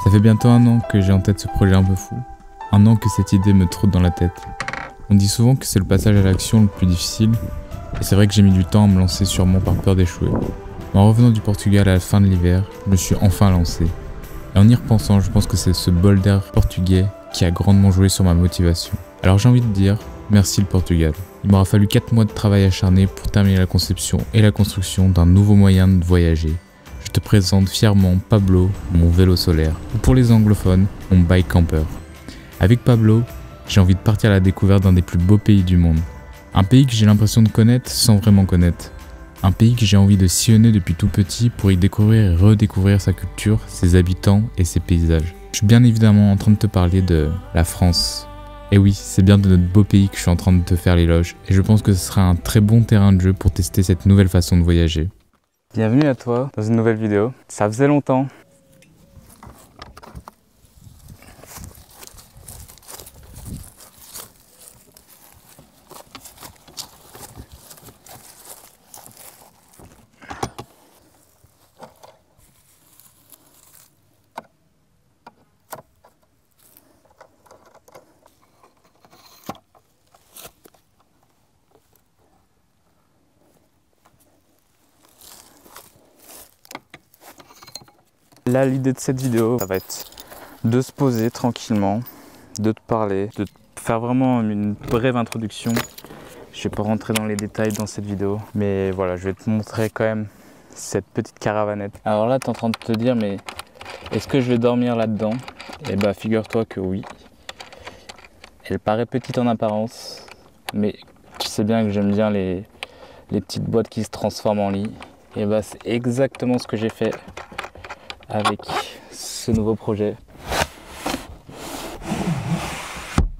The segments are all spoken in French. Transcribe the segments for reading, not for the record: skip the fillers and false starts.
Ça fait bientôt un an que j'ai en tête ce projet un peu fou. Un an que cette idée me trotte dans la tête. On dit souvent que c'est le passage à l'action le plus difficile, et c'est vrai que j'ai mis du temps à me lancer, sûrement par peur d'échouer. Mais en revenant du Portugal à la fin de l'hiver, je me suis enfin lancé. Et en y repensant, je pense que c'est ce bol d'air portugais qui a grandement joué sur ma motivation. Alors j'ai envie de dire, merci le Portugal. Il m'aura fallu 4 mois de travail acharné pour terminer la conception et la construction d'un nouveau moyen de voyager. Je te présente fièrement Pablo, mon vélo solaire, ou pour les anglophones, mon bike camper. Avec Pablo, j'ai envie de partir à la découverte d'un des plus beaux pays du monde. Un pays que j'ai l'impression de connaître sans vraiment connaître. Un pays que j'ai envie de sillonner depuis tout petit pour y découvrir et redécouvrir sa culture, ses habitants et ses paysages. Je suis bien évidemment en train de te parler de la France. Et oui, c'est bien de notre beau pays que je suis en train de te faire l'éloge, et je pense que ce sera un très bon terrain de jeu pour tester cette nouvelle façon de voyager. Bienvenue à toi dans une nouvelle vidéo. Ça faisait longtemps. Là, l'idée de cette vidéo, ça va être de se poser tranquillement, de te parler, de te faire vraiment une brève introduction. Je ne vais pas rentrer dans les détails dans cette vidéo, mais voilà, je vais te montrer quand même cette petite caravanette. Alors là, tu es en train de te dire, mais est-ce que je vais dormir là-dedans? Eh bah, figure-toi que oui. Elle paraît petite en apparence, mais tu sais bien que j'aime bien les petites boîtes qui se transforment en lit. Et bah, c'est exactement ce que j'ai fait avec ce nouveau projet.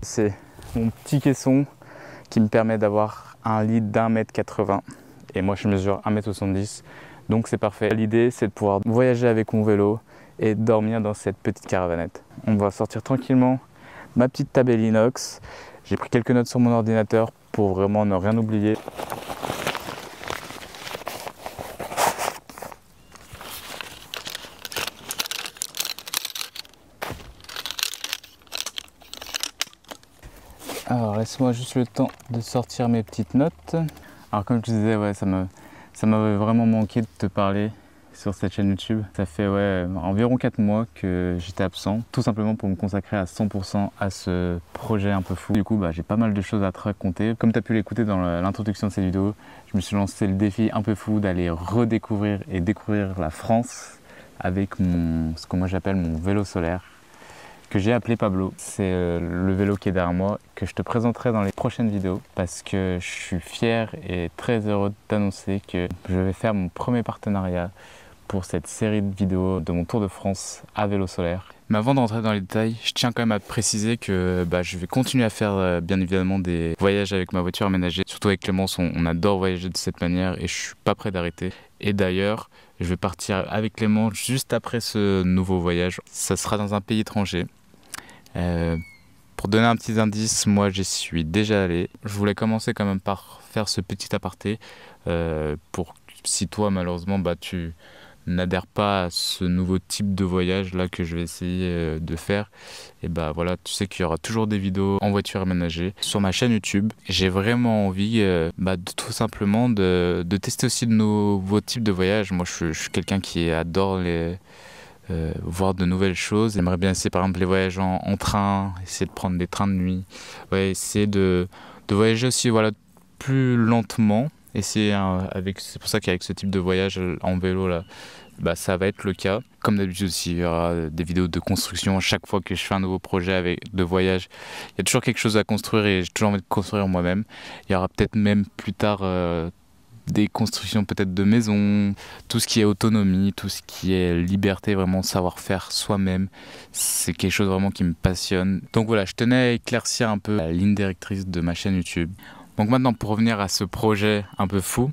C'est mon petit caisson qui me permet d'avoir un lit d'1,80 m et moi je mesure 1,70 m, donc c'est parfait. L'idée c'est de pouvoir voyager avec mon vélo et dormir dans cette petite caravanette. On va sortir tranquillement ma petite table inox. J'ai pris quelques notes sur mon ordinateur pour vraiment ne rien oublier. Alors laisse-moi juste le temps de sortir mes petites notes. Alors comme je disais, ouais, ça m'avait vraiment manqué de te parler sur cette chaîne YouTube. Ça fait environ 4 mois que j'étais absent, tout simplement pour me consacrer à 100% à ce projet un peu fou. Du coup, j'ai pas mal de choses à te raconter. Comme tu as pu l'écouter dans l'introduction de cette vidéo, je me suis lancé le défi un peu fou d'aller redécouvrir et découvrir la France avec ce que moi j'appelle mon vélo solaire, que j'ai appelé Pablo. C'est le vélo qui est derrière moi, que je te présenterai dans les prochaines vidéos, parce que je suis fier et très heureux de t'annoncer que je vais faire mon premier partenariat pour cette série de vidéos de mon tour de France à vélo solaire. Mais avant d'entrer dans les détails, je tiens quand même à préciser que je vais continuer à faire bien évidemment des voyages avec ma voiture aménagée. Surtout avec Clémence, on adore voyager de cette manière et je suis pas prêt d'arrêter. Et d'ailleurs, je vais partir avec Clémence juste après ce nouveau voyage. Ça sera dans un pays étranger. Pour donner un petit indice, moi j'y suis déjà allé. Je voulais commencer quand même par faire ce petit aparté pour si toi malheureusement tu n'adhères pas à ce nouveau type de voyage là que je vais essayer de faire, et voilà, tu sais qu'il y aura toujours des vidéos en voiture aménagée sur ma chaîne YouTube. J'ai vraiment envie de tout simplement de tester aussi de nouveaux types de voyages. Moi je suis quelqu'un qui adore voir de nouvelles choses. J'aimerais bien essayer par exemple les voyages en train, essayer de prendre des trains de nuit, essayer de voyager aussi plus lentement. C'est pour ça qu'avec ce type de voyage en vélo là, ça va être le cas. Comme d'habitude aussi, il y aura des vidéos de construction. À chaque fois que je fais un nouveau projet de voyage, il y a toujours quelque chose à construire et j'ai toujours envie de construire moi-même. Il y aura peut-être même plus tard des constructions peut-être de maisons, tout ce qui est autonomie, tout ce qui est liberté, vraiment savoir faire soi-même, c'est quelque chose vraiment qui me passionne. Donc voilà, je tenais à éclaircir un peu la ligne directrice de ma chaîne YouTube. Donc maintenant, pour revenir à ce projet un peu fou,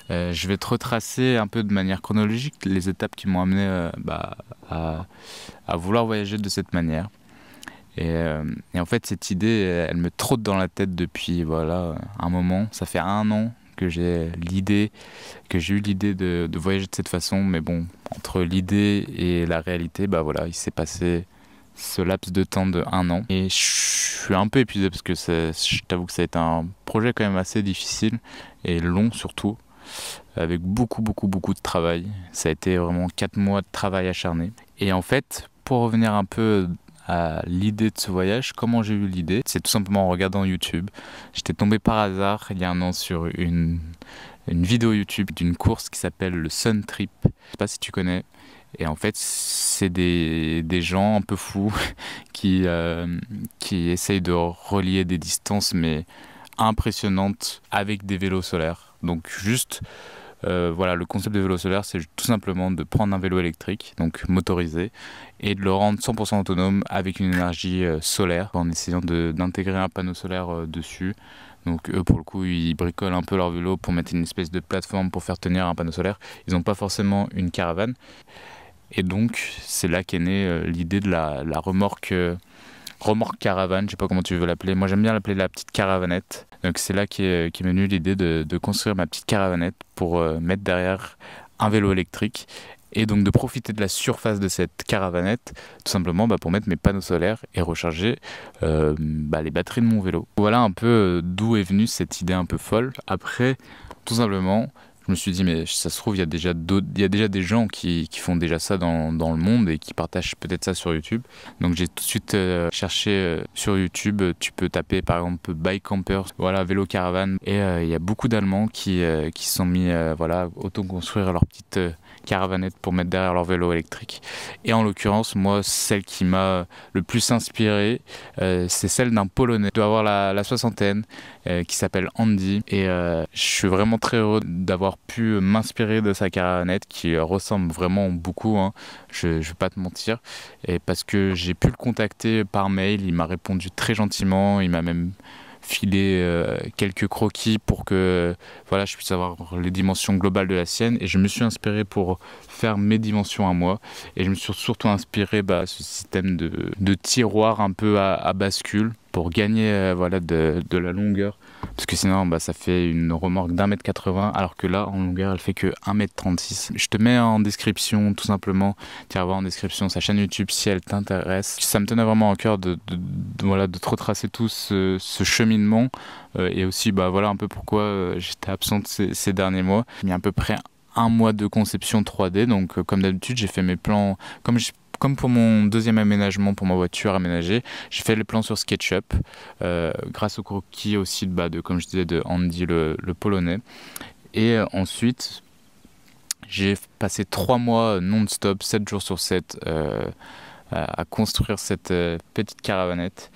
je vais te retracer un peu de manière chronologique les étapes qui m'ont amené à vouloir voyager de cette manière. Et en fait, cette idée, elle me trotte dans la tête depuis un moment. Ça fait 1 an que j'ai eu l'idée de voyager de cette façon. Mais bon, entre l'idée et la réalité, bah voilà, il s'est passé ce laps de temps de 1 an. Et je suis un peu épuisé parce que je t'avoue que ça a été un projet quand même assez difficile et long surtout, avec beaucoup de travail. Ça a été vraiment 4 mois de travail acharné. Et en fait, pour revenir un peu à l'idée de ce voyage, comment j'ai eu l'idée, c'est tout simplement en regardant YouTube. J'étais tombé par hasard il y a 1 an sur une vidéo YouTube d'une course qui s'appelle le Sun Trip. Je sais pas si tu connais. Et en fait, c'est des gens un peu fous qui essayent de relier des distances mais impressionnantes avec des vélos solaires. Donc juste, voilà, le concept de vélo solaire, c'est tout simplement de prendre un vélo électrique, donc motorisé, et de le rendre 100% autonome avec une énergie solaire, en essayant d'intégrer un panneau solaire dessus. Donc eux, pour le coup, ils bricolent un peu leur vélo pour mettre une espèce de plateforme pour faire tenir un panneau solaire. Ils n'ont pas forcément une caravane. Et donc, c'est là qu'est née l'idée de la remorque caravane, je sais pas comment tu veux l'appeler. Moi, j'aime bien l'appeler la petite caravanette. Donc, c'est là qu'est venue l'idée de construire ma petite caravanette pour mettre derrière un vélo électrique et donc de profiter de la surface de cette caravanette, tout simplement pour mettre mes panneaux solaires et recharger les batteries de mon vélo. Voilà un peu d'où est venue cette idée un peu folle. Après, tout simplement, je me suis dit, mais ça se trouve, il y a déjà des gens qui font déjà ça dans le monde et qui partagent peut-être ça sur YouTube. Donc j'ai tout de suite cherché sur YouTube. Tu peux taper par exemple bike camper, voilà, vélo caravane. Et il y a beaucoup d'Allemands qui se sont mis auto-construire leur petite caravannette pour mettre derrière leur vélo électrique. Et en l'occurrence, moi, celle qui m'a le plus inspiré, c'est celle d'un Polonais. Il doit avoir la soixantaine, qui s'appelle Andy. Et je suis vraiment très heureux d'avoir pu m'inspirer de sa caravannette qui ressemble vraiment beaucoup, hein. Je vais pas te mentir. Et parce que j'ai pu le contacter par mail, il m'a répondu très gentiment, il m'a même filé quelques croquis pour que voilà, je puisse avoir les dimensions globales de la sienne, et je me suis inspiré pour faire mes dimensions à moi, et je me suis surtout inspiré ce système de tiroir un peu à bascule pour gagner de la longueur, parce que sinon ça fait une remorque d'1,80 m, alors que là en longueur elle fait que 1,36 m. Je te mets en description tout simplement, tu vas voir en description sa chaîne YouTube si elle t'intéresse. Ça me tenait vraiment à cœur de te retracer tout ce cheminement, et aussi voilà un peu pourquoi j'étais absente ces derniers mois. Il y a à peu près 1 mois de conception 3D, donc comme d'habitude j'ai fait mes plans comme pour mon deuxième aménagement pour ma voiture aménagée. J'ai fait les plans sur SketchUp grâce au croquis aussi comme je disais, de Andy le Polonais. Et ensuite j'ai passé 3 mois non-stop, 7 jours sur 7 à construire cette petite caravannette,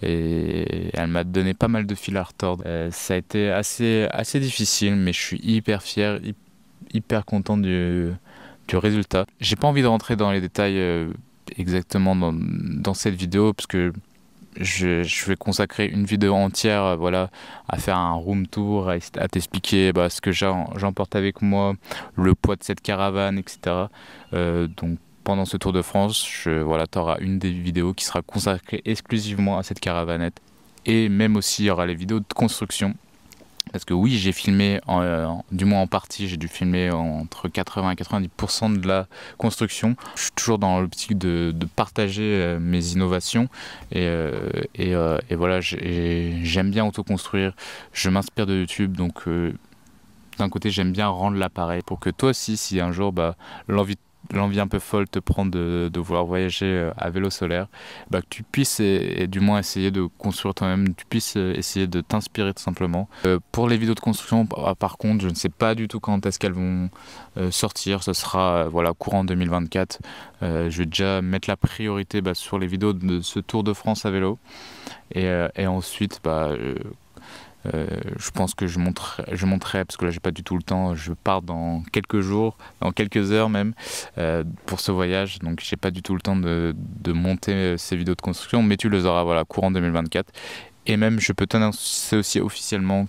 et elle m'a donné pas mal de fil à retordre. Ça a été assez difficile, mais je suis hyper fier, hyper content du résultat. J'ai pas envie de rentrer dans les détails exactement dans cette vidéo, parce que je vais consacrer une vidéo entière à faire un room tour, à t'expliquer ce que j'emporte avec moi, le poids de cette caravane, etc. Donc pendant ce Tour de France, tu auras une des vidéos qui sera consacrée exclusivement à cette caravannette, et même aussi il y aura les vidéos de construction. Parce que oui, j'ai filmé, du moins en partie, j'ai dû filmer entre 80 et 90% de la construction. Je suis toujours dans l'optique de partager mes innovations. Et voilà, j'aime bien autoconstruire. Je m'inspire de YouTube, donc d'un côté, j'aime bien rendre l'appareil pour que toi aussi, si un jour l'envie un peu folle te prend de vouloir voyager à vélo solaire, que tu puisses et du moins essayer de construire toi-même, tu puisses essayer de t'inspirer tout simplement. Pour les vidéos de construction, par contre, je ne sais pas du tout quand est-ce qu'elles vont sortir. Ce sera courant 2024. Je vais déjà mettre la priorité sur les vidéos de ce Tour de France à vélo, et ensuite je pense que je monterai, parce que là j'ai pas du tout le temps. Je pars dans quelques jours, dans quelques heures même, pour ce voyage, donc j'ai pas du tout le temps de monter ces vidéos de construction, mais tu les auras courant 2024. Et même je peux t'annoncer aussi officiellement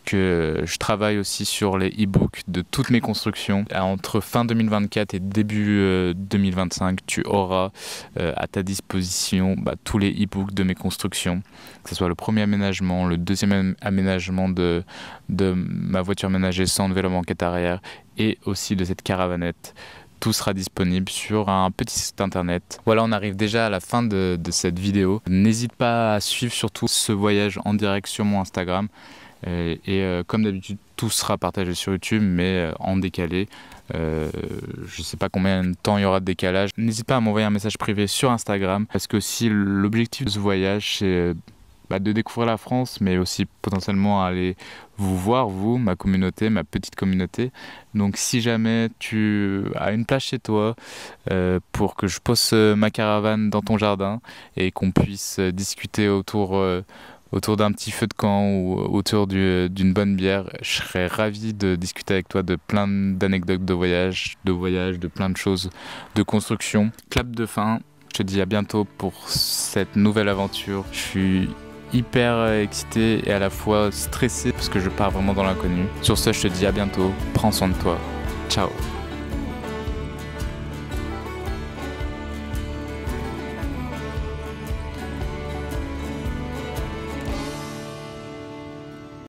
que je travaille aussi sur les e-books de toutes mes constructions. Entre fin 2024 et début 2025, tu auras à ta disposition tous les e-books de mes constructions, que ce soit le premier aménagement, le deuxième aménagement de ma voiture ménager sans vélo banquette arrière et aussi de cette caravannette. Tout sera disponible sur un petit site internet. Voilà, on arrive déjà à la fin de cette vidéo. N'hésite pas à suivre surtout ce voyage en direct sur mon Instagram. Comme d'habitude, tout sera partagé sur YouTube, mais en décalé. Je ne sais pas combien de temps il y aura de décalage. N'hésite pas à m'envoyer un message privé sur Instagram, parce que si l'objectif de ce voyage, c'est de découvrir la France, mais aussi potentiellement aller vous voir, vous, ma communauté, ma petite communauté. Donc si jamais tu as une place chez toi pour que je pose ma caravane dans ton jardin et qu'on puisse discuter autour d'un petit feu de camp ou autour d'une bonne bière, je serais ravi de discuter avec toi de plein d'anecdotes de voyage, de plein de choses, de construction. Clap de fin, je te dis à bientôt pour cette nouvelle aventure. Je suis hyper excité et à la fois stressé parce que je pars vraiment dans l'inconnu. Sur ce, je te dis à bientôt, prends soin de toi, ciao.